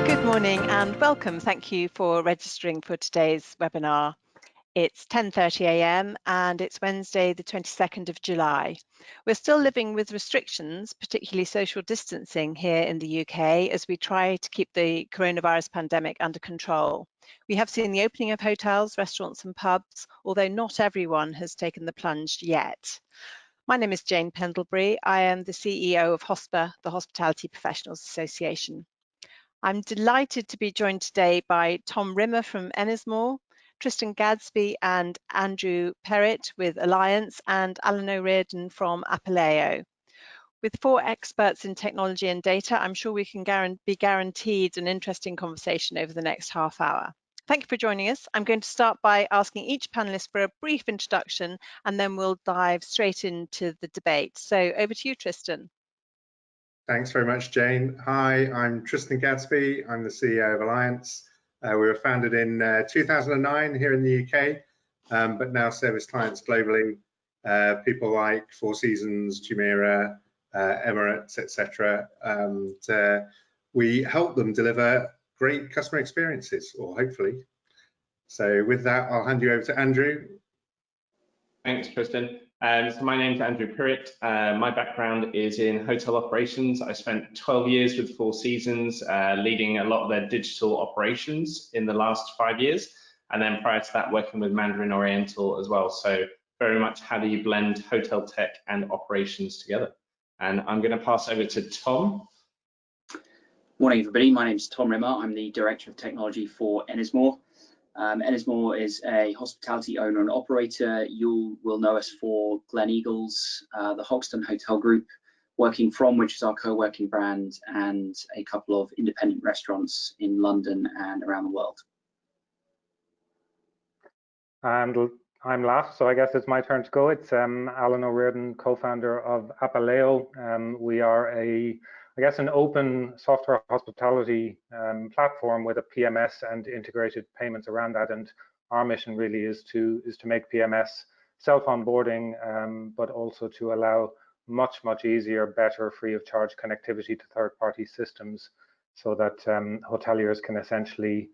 Good morning and welcome. Thank you for registering for today's webinar. It's 10:30 a.m. and it's Wednesday, the 22nd of July. We're still living with restrictions, particularly social distancing here in the UK, as we try to keep the coronavirus pandemic under control. We have seen the opening of hotels, restaurants and pubs, although not everyone has taken the plunge yet. My name is Jane Pendlebury. I am the CEO of HOSPA, the Hospitality Professionals Association. I'm delighted to be joined today by Tom Rimmer from Ennismore, Tristan Gadsby and Andrew Pirret with Alliants, and Alan O'Riordan from Apaleo. With 4 experts in technology and data, I'm sure we can be guaranteed an interesting conversation over the next half hour. Thank you for joining us. I'm going to start by asking each panelist for a brief introduction, and then we'll dive straight into the debate. So over to you, Tristan. Thanks very much, Jane. Hi, I'm Tristan Gadsby. I'm the CEO of Alliants. We were founded in 2009 here in the UK, but now service clients globally, people like Four Seasons, Jumeirah, Emirates, etc. We help them deliver great customer experiences, or hopefully. So with that, I'll hand you over to Andrew. Thanks, Tristan. So my name's Andrew Pirret. My background is in hotel operations. I spent 12 years with Four Seasons, leading a lot of their digital operations in the last 5 years. And then prior to that, working with Mandarin Oriental as well. So very much how do you blend hotel tech and operations together? And I'm going to pass over to Tom. Morning, everybody. My name is Tom Rimmer. I'm the Director of Technology for Ennismore. Ennismore is a hospitality owner and operator. You will know us for Gleneagles, the Hoxton Hotel Group, Working From, which is our co-working brand, and a couple of independent restaurants in London and around the world. And I'm last, so I guess it's my turn to go. It's Alan O'Riordan, co-founder of Apaleo. We are an open software hospitality platform with a PMS and integrated payments around that. And our mission really is to make PMS self-onboarding, but also to allow much easier, better, free of charge connectivity to third-party systems, so that hoteliers can essentially,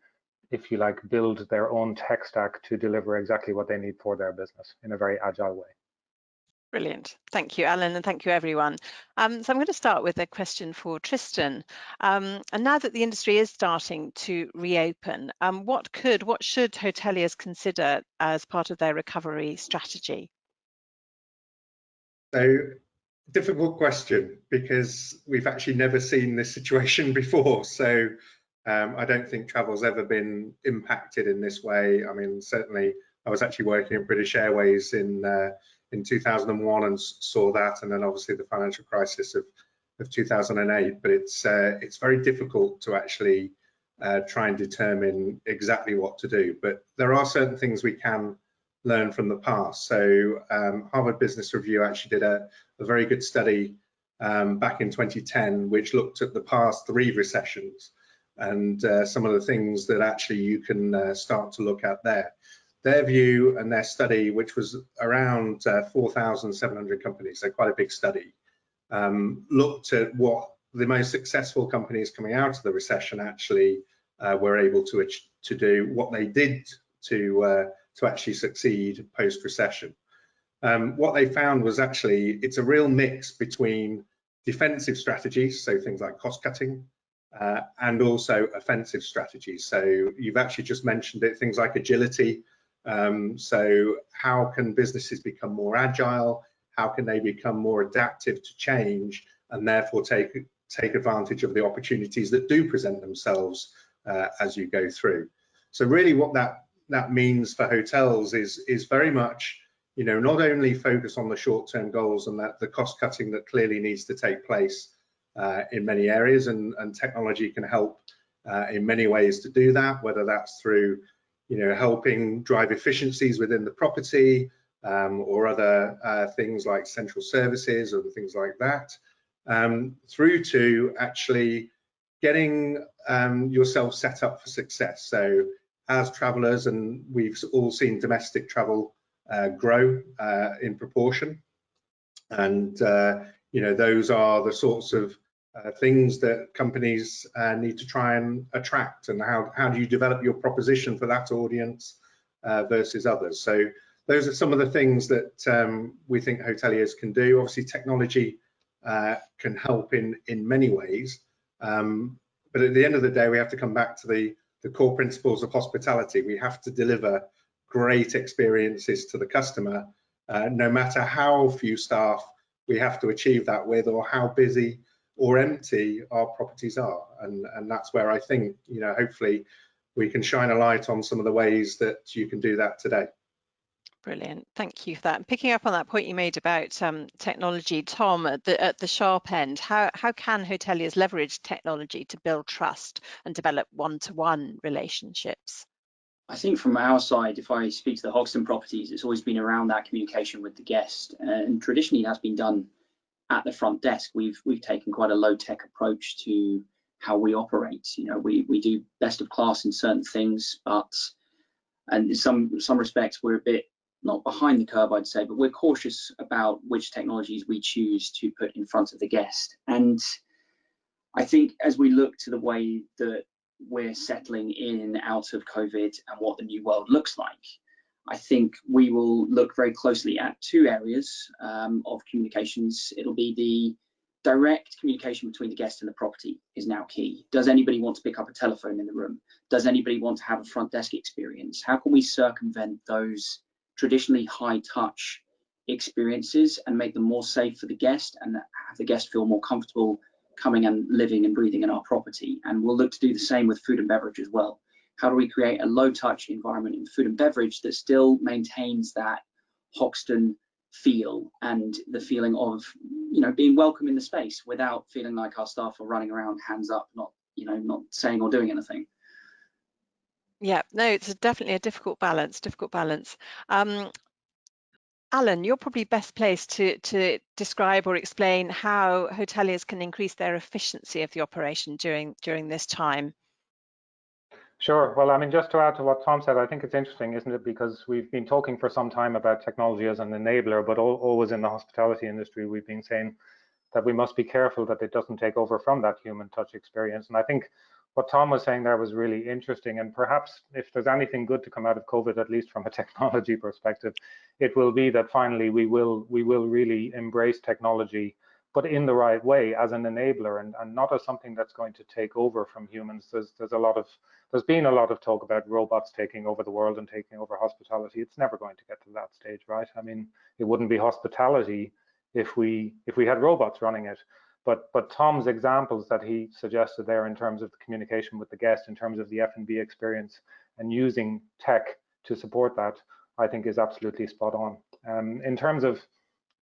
if you like, build their own tech stack to deliver exactly what they need for their business in a very agile way. Brilliant. Thank you, Alan, and thank you, everyone. So I'm going to start with a question for Tristan. And now that the industry is starting to reopen, what should hoteliers consider as part of their recovery strategy? So, difficult question, because we've actually never seen this situation before. So I don't think travel's ever been impacted in this way. I mean, certainly I was actually working at British Airways in 2001 and saw that, and then obviously the financial crisis of 2008. But it's very difficult to actually try and determine exactly what to do. But there are certain things we can learn from the past. So Harvard Business Review actually did a very good study back in 2010, which looked at the past 3 recessions and some of the things that actually you can start to look at there. Their view and their study, which was around 4,700 companies, so quite a big study, looked at what the most successful companies coming out of the recession actually were able to do, what they did to actually succeed post-recession. What they found was actually it's a real mix between defensive strategies, so things like cost cutting, and also offensive strategies. So you've actually just mentioned it, things like agility. So how can businesses become more agile? How can they become more adaptive to change, and therefore take advantage of the opportunities that do present themselves as you go through? So really what that means for hotels is very much, you know, not only focus on the short-term goals and that the cost cutting that clearly needs to take place in many areas, and technology can help in many ways to do that, whether that's through, you know, helping drive efficiencies within the property, or other things like central services or things like that, through to actually getting yourself set up for success. So as travelers, and we've all seen domestic travel grow in proportion, and you know, those are the sorts of things that companies need to try and attract, and how do you develop your proposition for that audience versus others. So those are some of the things that we think hoteliers can do. Obviously, technology can help in many ways, but at the end of the day, we have to come back to the core principles of hospitality. We have to deliver great experiences to the customer, no matter how few staff we have to achieve that with, or how busy or empty our properties are. And that's where I think, you know, hopefully we can shine a light on some of the ways that you can do that today. Brilliant, thank you for that. And picking up on that point you made about technology, Tom, at the sharp end, how can hoteliers leverage technology to build trust and develop one-to-one relationships? I think from our side, if I speak to the Hoxton properties, it's always been around that communication with the guest, and traditionally that's been done at the front desk. We've taken quite a low-tech approach to how we operate. You know, we do best of class in certain things, and in some respects we're a bit not behind the curve, I'd say, but we're cautious about which technologies we choose to put in front of the guest. And I think as we look to the way that we're settling in and out of COVID and what the new world looks like, I think we will look very closely at two areas of communications. It'll be the direct communication between the guest and the property is now key. Does anybody want to pick up a telephone in the room? Does anybody want to have a front desk experience? How can we circumvent those traditionally high touch experiences and make them more safe for the guest, and have the guest feel more comfortable coming and living and breathing in our property? And we'll look to do the same with food and beverage as well. How do we create a low touch environment in food and beverage that still maintains that Hoxton feel and the feeling of, you know, being welcome in the space without feeling like our staff are running around hands up, not saying or doing anything? Yeah, no, it's definitely a difficult balance, Alan, you're probably best placed to describe or explain how hoteliers can increase their efficiency of the operation during this time. Sure. Well, I mean, just to add to what Tom said, I think it's interesting, isn't it? Because we've been talking for some time about technology as an enabler, but always in the hospitality industry, we've been saying that we must be careful that it doesn't take over from that human touch experience. And I think what Tom was saying there was really interesting. And perhaps if there's anything good to come out of COVID, at least from a technology perspective, it will be that finally we will really embrace technology, but in the right way, as an enabler, and not as something that's going to take over from humans. There's been a lot of talk about robots taking over the world and taking over hospitality. It's never going to get to that stage, right? I mean, it wouldn't be hospitality if we had robots running it. But Tom's examples that he suggested there in terms of the communication with the guest, in terms of the F&B experience, and using tech to support that, I think is absolutely spot on. In terms of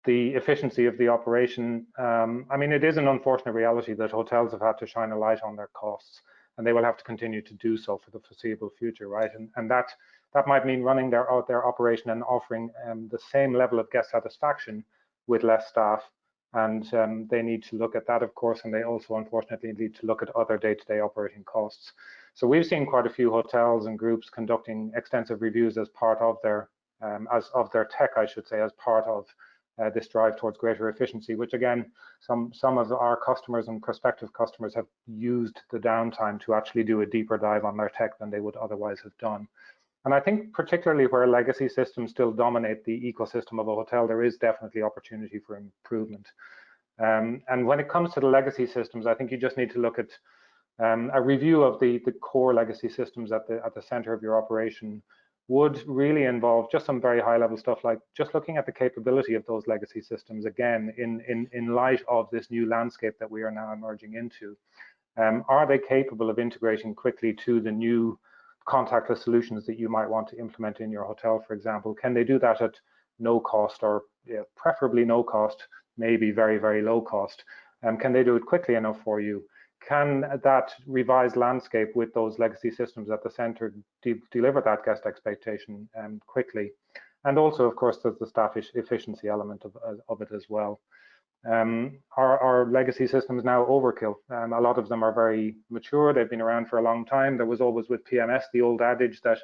the efficiency of the operation, I mean, it is an unfortunate reality that hotels have had to shine a light on their costs, and they will have to continue to do so for the foreseeable future, right? And that might mean running their operation and offering the same level of guest satisfaction with less staff. And they need to look at that, of course, and they also unfortunately need to look at other day-to-day operating costs. So we've seen quite a few hotels and groups conducting extensive reviews as part of their tech, I should say, as part of this drive towards greater efficiency, which again, some of our customers and prospective customers have used the downtime to actually do a deeper dive on their tech than they would otherwise have done. And I think particularly where legacy systems still dominate the ecosystem of a hotel, there is definitely opportunity for improvement. And when it comes to the legacy systems, I think you just need to look at a review of the core legacy systems at the center of your operation would really involve just some very high level stuff, like just looking at the capability of those legacy systems again in light of this new landscape that we are now emerging into. Are they capable of integrating quickly to the new contactless solutions that you might want to implement in your hotel, for example? Can they do that at no cost, or preferably no cost, maybe very, very low cost? Can they do it quickly enough for you? Can that revised landscape with those legacy systems at the center deliver that guest expectation quickly? And also, of course, there's the staff efficiency element of it as well. Are legacy systems now overkill? A lot of them are very mature. They've been around for a long time. There was always with PMS the old adage that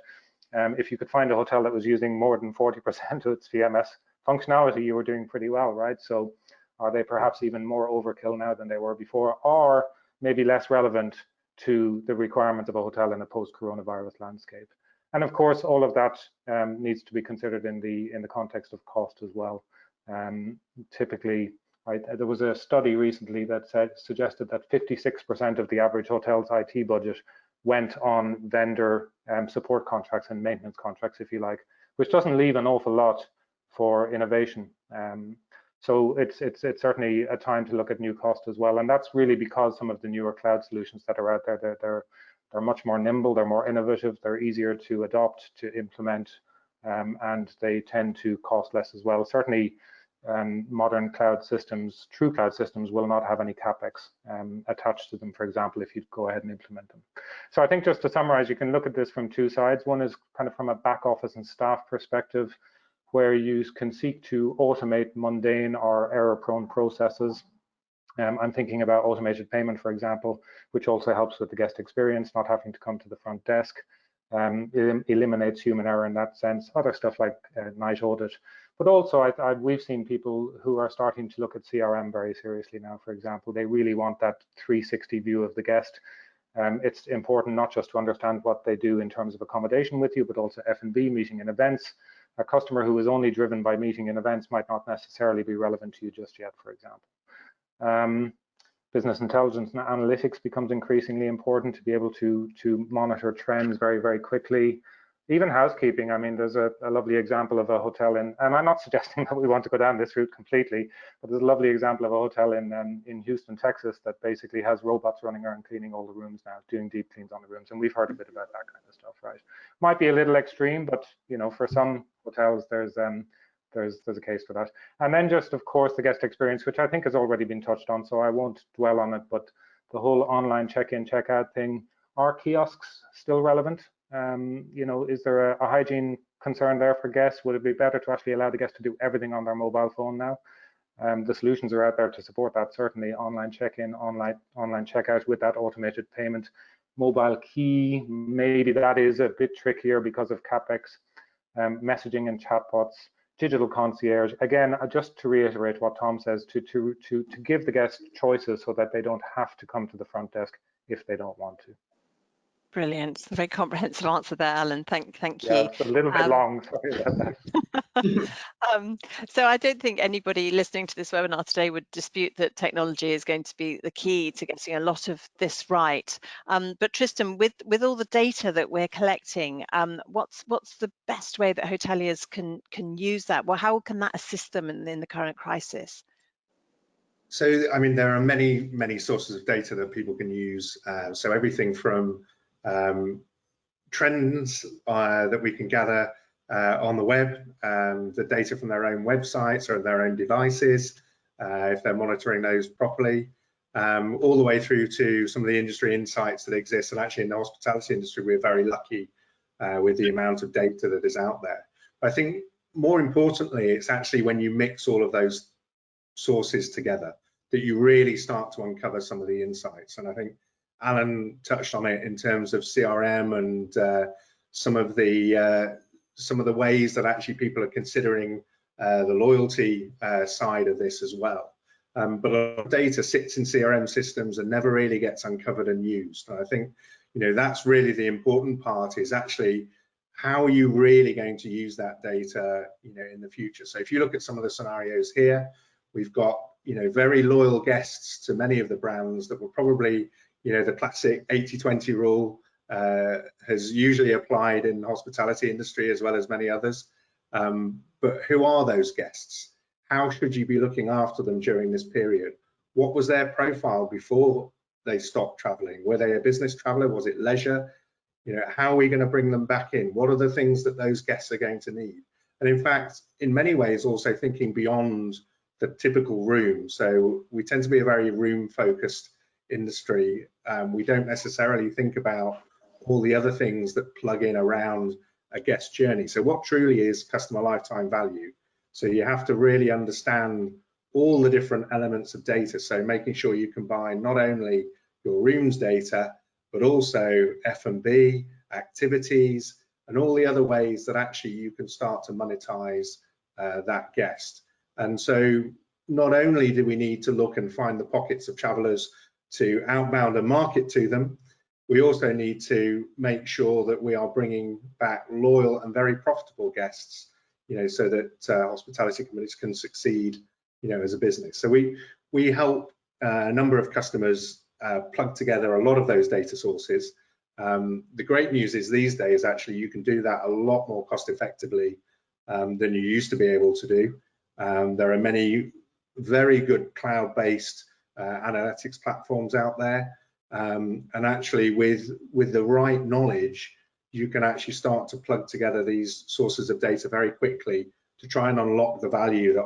if you could find a hotel that was using more than 40% of its PMS functionality, you were doing pretty well, right? So Are they perhaps even more overkill now than they were before, or maybe less relevant to the requirements of a hotel in a post-coronavirus landscape? And of course, all of that needs to be considered in the context of cost as well. Typically, there was a study recently that suggested that 56% of the average hotel's IT budget went on vendor support contracts and maintenance contracts, if you like, which doesn't leave an awful lot for innovation. So it's certainly a time to look at new cost as well, and that's really because some of the newer cloud solutions that are out there, they're much more nimble, they're more innovative, they're easier to adopt, to implement, and they tend to cost less as well. Certainly, modern cloud systems, true cloud systems, will not have any capex attached to them, for example, if you go ahead and implement them. So I think, just to summarize, you can look at this from two sides. One is kind of from a back office and staff perspective, where you can seek to automate mundane or error-prone processes. I'm thinking about automated payment, for example, which also helps with the guest experience, not having to come to the front desk. Eliminates human error in that sense. Other stuff like night audit, but also we've seen people who are starting to look at CRM very seriously now. For example, they really want that 360 view of the guest. It's important not just to understand what they do in terms of accommodation with you, but also F&B, meeting and events. A customer who is only driven by meeting and events might not necessarily be relevant to you just yet, for example. Business intelligence and analytics becomes increasingly important to be able to monitor trends very, very quickly. Even housekeeping. I mean, there's a lovely example of a hotel and I'm not suggesting that we want to go down this route completely, but there's a lovely example of a hotel in Houston, Texas, that basically has robots running around cleaning all the rooms now, doing deep cleans on the rooms, and we've heard a bit about that kind of stuff, right? Might be a little extreme, but you know, for some hotels, there's a case for that. And then just, of course, the guest experience, which I think has already been touched on, so I won't dwell on it, but the whole online check-in, check-out thing. Are kiosks still relevant? You know, is there a hygiene concern there for guests? Would it be better to actually allow the guest to do everything on their mobile phone now? The solutions are out there to support that, certainly. Online check-in, online checkout with that automated payment. Mobile key, maybe that is a bit trickier because of CapEx. Messaging and chatbots. Digital concierge, again, just to reiterate what Tom says, to give the guests choices so that they don't have to come to the front desk if they don't want to. Brilliant. It's a very comprehensive answer there, Alan. Thank you. Yeah, it's a little bit long, sorry about that. So I don't think anybody listening to this webinar today would dispute that technology is going to be the key to getting a lot of this right. But Tristan, with all the data that we're collecting, what's the best way that hoteliers can use that? Well, how can that assist them in the current crisis? So, I mean, there are many sources of data that people can use. So everything from trends that we can gather on the web, the data from their own websites or their own devices, if they're monitoring those properly, all the way through to some of the industry insights that exist. And actually in the hospitality industry, we're very lucky with the amount of data that is out there. I think more importantly, it's actually when you mix all of those sources together that you really start to uncover some of the insights. And I think Alan touched on it in terms of CRM and some of the ways that actually people are considering the loyalty side of this as well. But a lot of data sits in CRM systems and never really gets uncovered and used. And I think, you know, that's really the important part, is actually how are you really going to use that data, you know, in the future. So if you look at some of the scenarios here, we've got, you know, very loyal guests to many of the brands that were probably, you know, the classic 80-20 rule has usually applied in the hospitality industry as well as many others. But who are those guests? How should you be looking after them during this period? What was their profile before they stopped traveling? Were they a business traveler? Was it leisure? You know, how are we going to bring them back in? What are the things that those guests are going to need? And in fact, in many ways, also thinking beyond the typical room. So we tend to be a very room-focused industry. We don't necessarily think about all the other things that plug in around a guest journey. So what truly is customer lifetime value? So you have to really understand all the different elements of data. So making sure you combine not only your rooms data, but also F&B, activities, and all the other ways that actually you can start to monetize that guest. And so not only do we need to look and find the pockets of travellers to outbound and market to them, we also need to make sure that we are bringing back loyal and very profitable guests, so that hospitality companies can succeed, as a business. So we help a number of customers plug together a lot of those data sources. The great news is these days, actually, you can do that a lot more cost effectively than you used to be able to do. There are many very good cloud-based analytics platforms out there. And actually with the right knowledge, you can actually start to plug together these sources of data very quickly to try and unlock the value that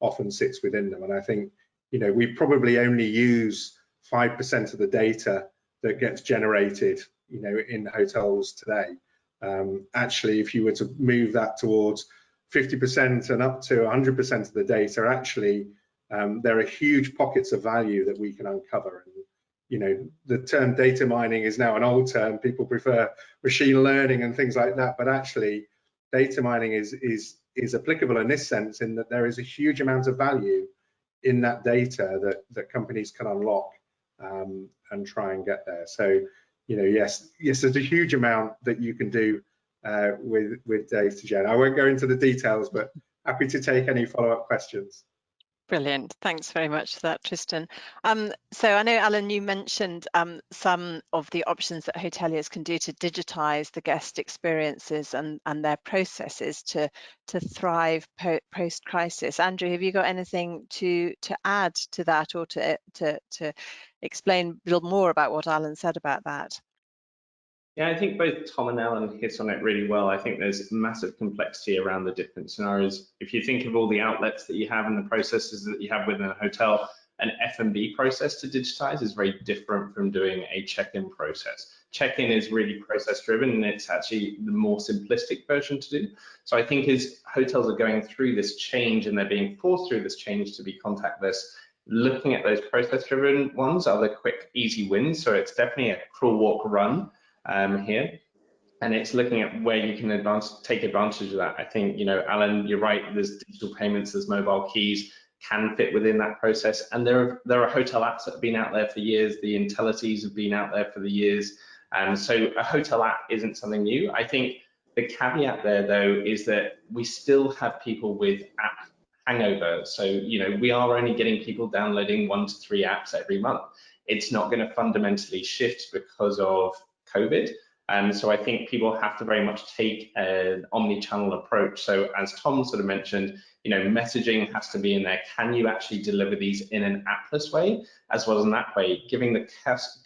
often sits within them. And I think, we probably only use 5% of the data that gets generated, in hotels today. Actually, if you were to move that towards 50% and up to 100% of the data, actually, there are huge pockets of value that we can uncover. And, the term data mining is now an old term. People prefer machine learning and things like that, but actually data mining is applicable in this sense, in that there is a huge amount of value in that data that companies can unlock and try and get there. So, yes, there's a huge amount that you can do with data gen. I won't go into the details, but happy to take any follow-up questions. Brilliant. Thanks very much for that, Tristan. So I know, Alan, you mentioned some of the options that hoteliers can do to digitize the guest experiences and their processes to thrive post-crisis. Andrew, have you got anything to add to that, or to explain a little more about what Alan said about that? Yeah, I think both Tom and Alan hit on it really well. I think there's massive complexity around the different scenarios. If you think of all the outlets that you have and the processes that you have within a hotel, an F&B process to digitize is very different from doing a check-in process. Check-in is really process driven, and it's actually the more simplistic version to do. So I think as hotels are going through this change and they're being forced through this change to be contactless, looking at those process driven ones are the quick, easy wins. So it's definitely a crawl, walk, run here, and it's looking at where you can take advantage of that. I think, Alan, you're right, there's digital payments, there's mobile keys can fit within that process, and there are hotel apps that have been out there for years. The Intellities have been out there for the years, and so a hotel app isn't something new. I think the caveat there, though, is that we still have people with app hangover. So, we are only getting people downloading 1 to 3 apps every month. It's not going to fundamentally shift because of COVID. So I think people have to very much take an omni-channel approach. So as Tom sort of mentioned, messaging has to be in there. Can you actually deliver these in an appless way as well as in that way, giving the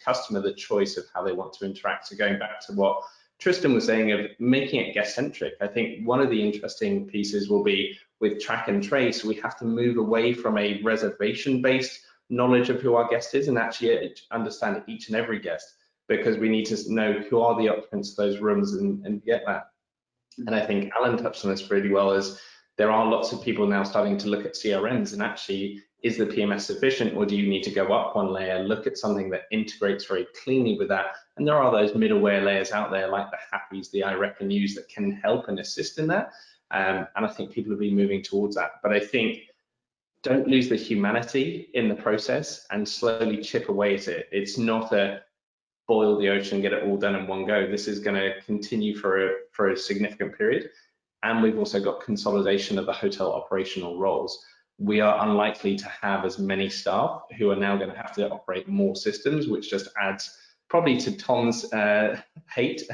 customer the choice of how they want to interact? So going back to what Tristan was saying of making it guest-centric, I think one of the interesting pieces will be with track and trace. We have to move away from a reservation-based knowledge of who our guest is and actually understand each and every guest, because we need to know who are the occupants of those rooms and get that. And I think Alan touched on this really well, as there are lots of people now starting to look at CRMs and actually, is the PMS sufficient, or do you need to go up one layer, look at something that integrates very cleanly with that? And there are those middleware layers out there like the Happies, the I Reckon Yous that can help and assist in that. And I think people have been moving towards that. But I think don't lose the humanity in the process and slowly chip away at it. It's not a boil the ocean, get it all done in one go. This is going to continue for a significant period. And we've also got consolidation of the hotel operational roles. We are unlikely to have as many staff who are now going to have to operate more systems, which just adds probably to Tom's hate,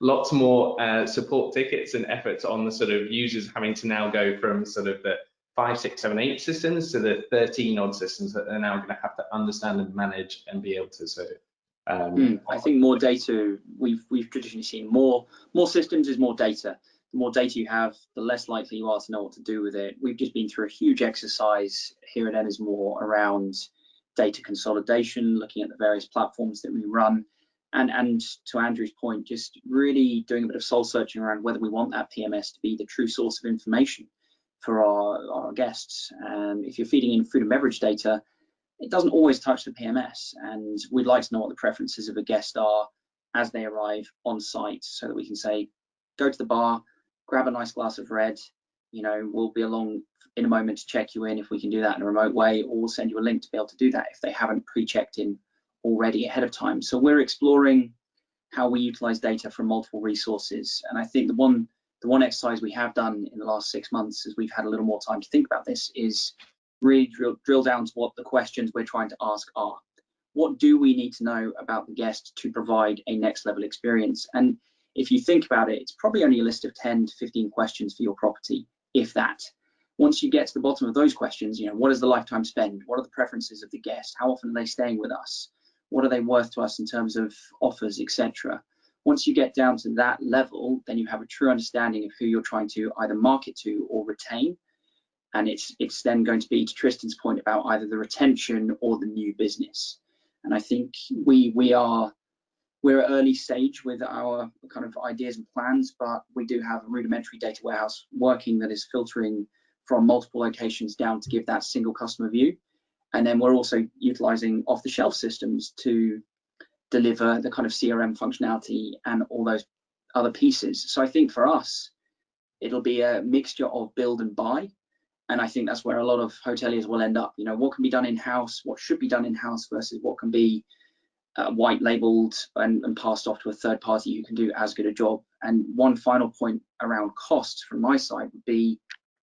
lots more support tickets and efforts on the sort of users having to now go from sort of the 5, 6, 7, 8 systems to the 13 odd systems that they're now going to have to understand and manage and be able to serve. I think more data, we've traditionally seen more systems is more data. The more data you have, the less likely you are to know what to do with it. We've just been through a huge exercise here at Ennismore around data consolidation, looking at the various platforms that we run, and to Andrew's point, just really doing a bit of soul searching around whether we want that PMS to be the true source of information for our guests. And if you're feeding in food and beverage data, it doesn't always touch the PMS, and we'd like to know what the preferences of a guest are as they arrive on site, so that we can say, go to the bar, grab a nice glass of red, we'll be along in a moment to check you in if we can do that in a remote way, or we'll send you a link to be able to do that if they haven't pre-checked in already ahead of time. So we're exploring how we utilize data from multiple resources. And I think the one exercise we have done in the last 6 months, as we've had a little more time to think about this, is really drill down to what the questions we're trying to ask are. What do we need to know about the guest to provide a next level experience? And if you think about it, it's probably only a list of 10 to 15 questions for your property, if that. Once you get to the bottom of those questions, you know, what is the lifetime spend? What are the preferences of the guest? How often are they staying with us? What are they worth to us in terms of offers, etc.? Once you get down to that level, then you have a true understanding of who you're trying to either market to or retain. And it's then going to be, to Tristan's point, about either the retention or the new business. And I think we're at early stage with our kind of ideas and plans, but we do have a rudimentary data warehouse working that is filtering from multiple locations down to give that single customer view. And then we're also utilizing off-the-shelf systems to deliver the kind of CRM functionality and all those other pieces. So I think for us, it'll be a mixture of build and buy. And I think that's where a lot of hoteliers will end up. You know, what can be done in-house, what should be done in-house versus what can be white labeled and passed off to a third party who can do as good a job. And one final point around costs from my side would be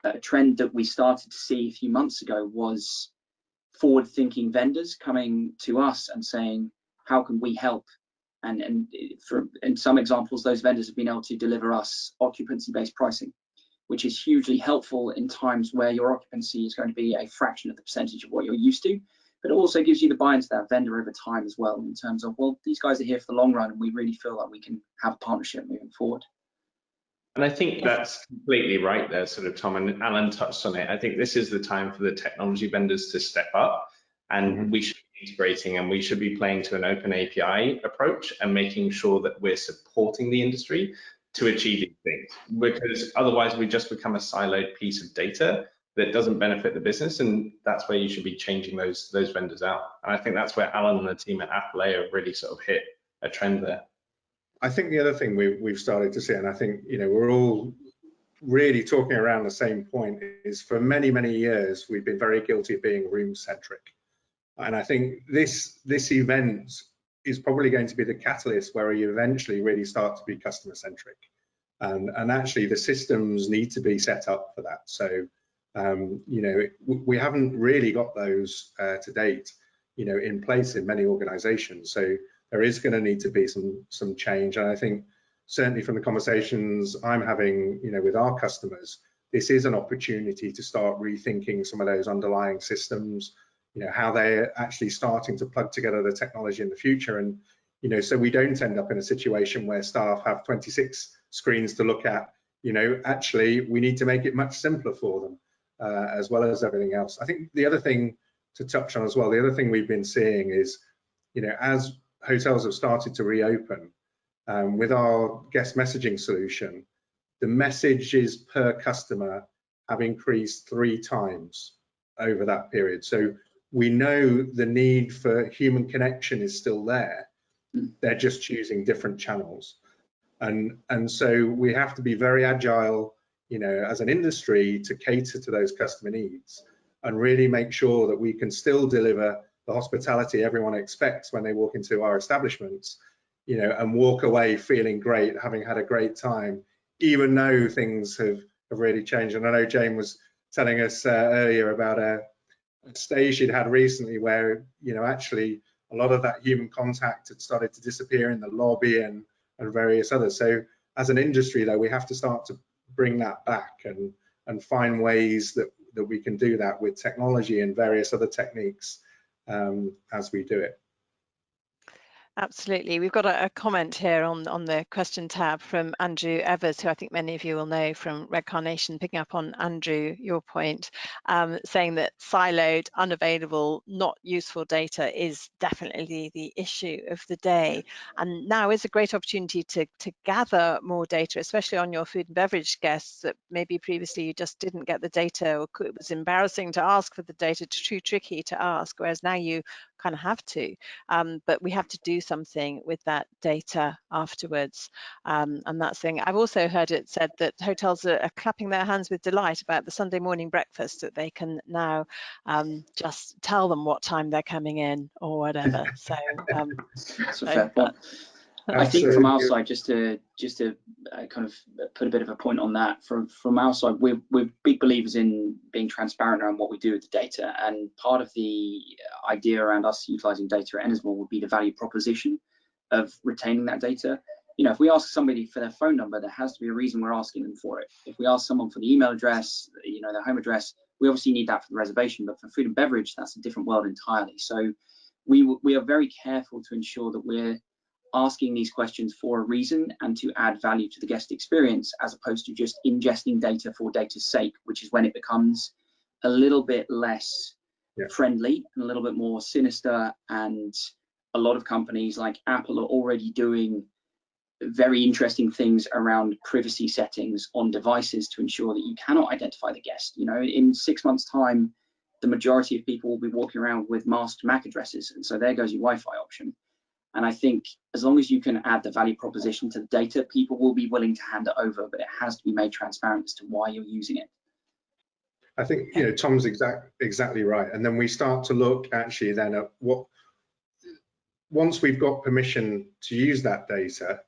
a trend that we started to see a few months ago was forward-thinking vendors coming to us and saying, how can we help? And in some examples, those vendors have been able to deliver us occupancy-based pricing, which is hugely helpful in times where your occupancy is going to be a fraction of the percentage of what you're used to. But it also gives you the buy-in to that vendor over time as well, in terms of, well, these guys are here for the long run and we really feel like we can have a partnership moving forward. And I think that's completely right there, sort of, Tom, and Alan touched on it. I think this is the time for the technology vendors to step up, and we should be integrating and we should be playing to an open API approach and making sure that we're supporting the industry to achieve these things, because otherwise we just become a siloed piece of data that doesn't benefit the business, and that's where you should be changing those vendors out. And I think that's where Alan and the team at apaleo have really sort of hit a trend there. I think the other thing we've started to see, and I think, you know, we're all really talking around the same point, is for many, many years we've been very guilty of being room centric. And I think this event is probably going to be the catalyst where you eventually really start to be customer centric. And actually the systems need to be set up for that. So, you know, we haven't really got those to date, you know, in place in many organizations. So there is going to need to be some change. And I think certainly from the conversations I'm having, you know, with our customers, this is an opportunity to start rethinking some of those underlying systems, you know, how they're actually starting to plug together the technology in the future. And, you know, so we don't end up in a situation where staff have 26 screens to look at. You know, actually, we need to make it much simpler for them, as well as everything else. I think the other thing to touch on as well, the other thing we've been seeing is, you know, as hotels have started to reopen, with our guest messaging solution, the messages per customer have increased 3 times over that period. So we know the need for human connection is still there. They're just choosing different channels. And so we have to be very agile, you know, as an industry to cater to those customer needs and really make sure that we can still deliver the hospitality everyone expects when they walk into our establishments, you know, and walk away feeling great, having had a great time, even though things have really changed. And I know Jane was telling us earlier about a stage she'd had recently where, you know, actually a lot of that human contact had started to disappear in the lobby and various others. So as an industry, though, we have to start to bring that back and find ways that we can do that with technology and various other techniques as we do it. Absolutely. We've got a comment here on the question tab from Andrew Evers, who I think many of you will know from Red Carnation, picking up on Andrew, your point, saying that siloed, unavailable, not useful data is definitely the issue of the day. And now is a great opportunity to gather more data, especially on your food and beverage guests that maybe previously you just didn't get the data, or it was embarrassing to ask for the data, too tricky to ask, whereas now you kind of have to, but we have to do something with that data afterwards. And that's the thing. I've also heard it said that hotels are clapping their hands with delight about the Sunday morning breakfast, that they can now just tell them what time they're coming in or whatever. So that's a fair point. I think from our side, just to kind of put a bit of a point on that, from our side, we're big believers in being transparent around what we do with the data, and part of the idea around us utilizing data at Ennismore would be the value proposition of retaining that data. You know, if we ask somebody for their phone number, there has to be a reason we're asking them for it. If we ask someone for the email address, you know, their home address, we obviously need that for the reservation, but for food and beverage, that's a different world entirely. So we are very careful to ensure that we're asking these questions for a reason and to add value to the guest experience, as opposed to just ingesting data for data's sake, which is when it becomes a little bit less friendly and a little bit more sinister. And a lot of companies like Apple are already doing very interesting things around privacy settings on devices to ensure that you cannot identify the guest. You know, in 6 months' time, the majority of people will be walking around with masked MAC addresses, and so there goes your Wi-Fi option. And I think as long as you can add the value proposition to the data, people will be willing to hand it over, but it has to be made transparent as to why you're using it. I think, you know, Tom's exactly right. And then we start to look actually then at what, once we've got permission to use that data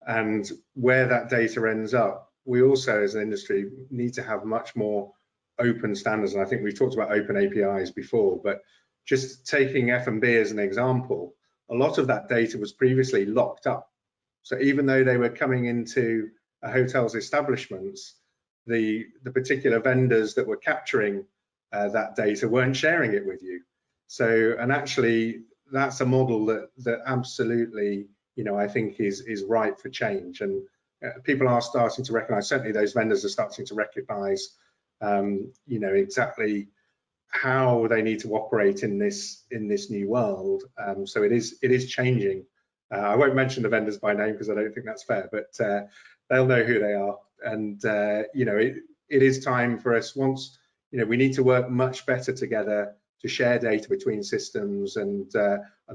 and where that data ends up, we also as an industry need to have much more open standards. And I think we've talked about open APIs before, but just taking F&B as an example, a lot of that data was previously locked up. So even though they were coming into a hotel's establishments, the particular vendors that were capturing that data weren't sharing it with you. So, and actually that's a model that absolutely, you know, I think is ripe for change. And people are starting to recognize, certainly those vendors are starting to recognize, you know, exactly how they need to operate in this new world. So it is changing. I won't mention the vendors by name because I don't think that's fair, but they'll know who they are. And you know, it is time for us, once, you know, we need to work much better together to share data between systems and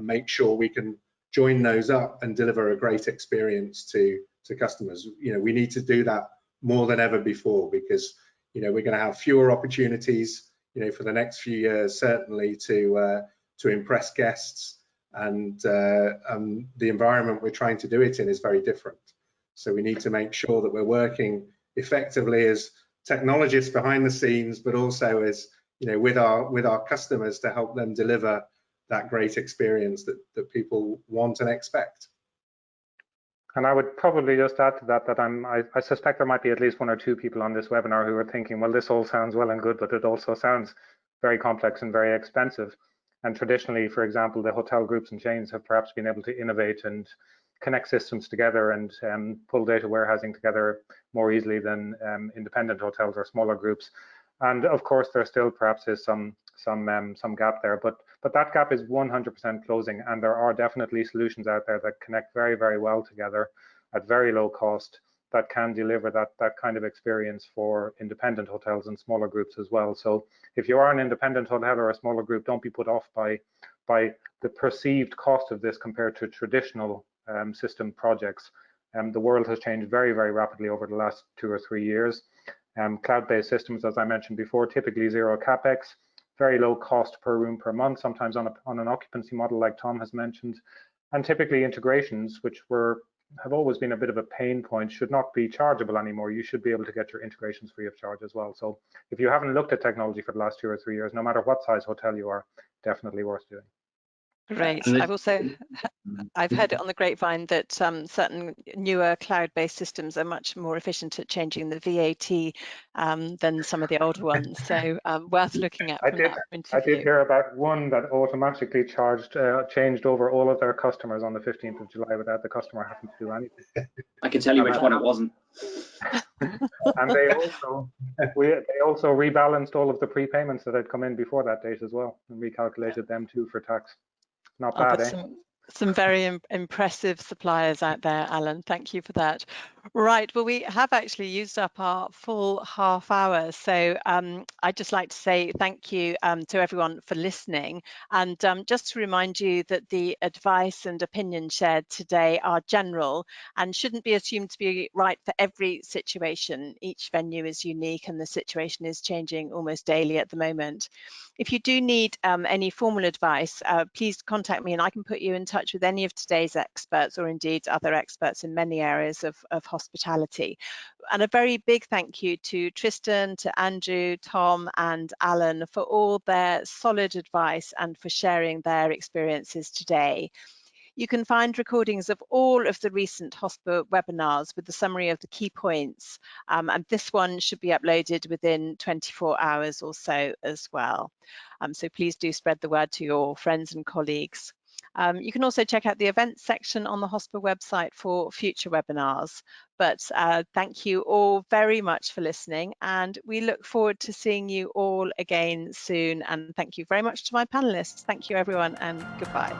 make sure we can join those up and deliver a great experience to customers. You know, we need to do that more than ever before, because, you know, we're going to have fewer opportunities, you know, for the next few years, certainly to impress guests, and the environment we're trying to do it in is very different. So we need to make sure that we're working effectively as technologists behind the scenes, but also as, you know, with our customers to help them deliver that great experience that people want and expect. And I would probably just add to that I suspect there might be at least 1 or 2 people on this webinar who are thinking, well, this all sounds well and good, but it also sounds very complex and very expensive. And traditionally, for example, the hotel groups and chains have perhaps been able to innovate and connect systems together and pull data warehousing together more easily than independent hotels or smaller groups. And of course, there still perhaps is some gap there, but that gap is 100% closing, and there are definitely solutions out there that connect very, very well together at very low cost that can deliver that kind of experience for independent hotels and smaller groups as well. So if you are an independent hotel or a smaller group, don't be put off by the perceived cost of this compared to traditional system projects. The world has changed very, very rapidly over the last 2 or 3 years. Cloud-based systems, as I mentioned before, typically zero capex, very low cost per room per month, sometimes on an occupancy model like Tom has mentioned, and typically integrations, which have always been a bit of a pain point, should not be chargeable anymore. You should be able to get your integrations free of charge as well. So if you haven't looked at technology for the last 2 or 3 years, no matter what size hotel you are, definitely worth doing. Great. I've heard it on the grapevine that certain newer cloud-based systems are much more efficient at changing the VAT than some of the older ones. So worth looking at from that point of view. I did hear about one that automatically changed over all of their customers on the 15th of July without the customer having to do anything. I can tell you which one it wasn't. And they also rebalanced all of the prepayments that had come in before that date as well, and recalculated them too for tax. Not bad, eh? Some very impressive suppliers out there, Alan. Thank you for that. Right, well, we have actually used up our full half hour. So I'd just like to say thank you to everyone for listening. And just to remind you that the advice and opinion shared today are general and shouldn't be assumed to be right for every situation. Each venue is unique and the situation is changing almost daily at the moment. If you do need any formal advice, please contact me and I can put you in touch with any of today's experts or indeed other experts in many areas of hospitality. And a very big thank you to Tristan, to Andrew, Tom and Alan for all their solid advice and for sharing their experiences today. You can find recordings of all of the recent HOSPA webinars with the summary of the key points, and this one should be uploaded within 24 hours or so as well. So please do spread the word to your friends and colleagues. You can also check out the events section on the HOSPA website for future webinars. But thank you all very much for listening, and we look forward to seeing you all again soon. And thank you very much to my panelists. Thank you, everyone, and goodbye.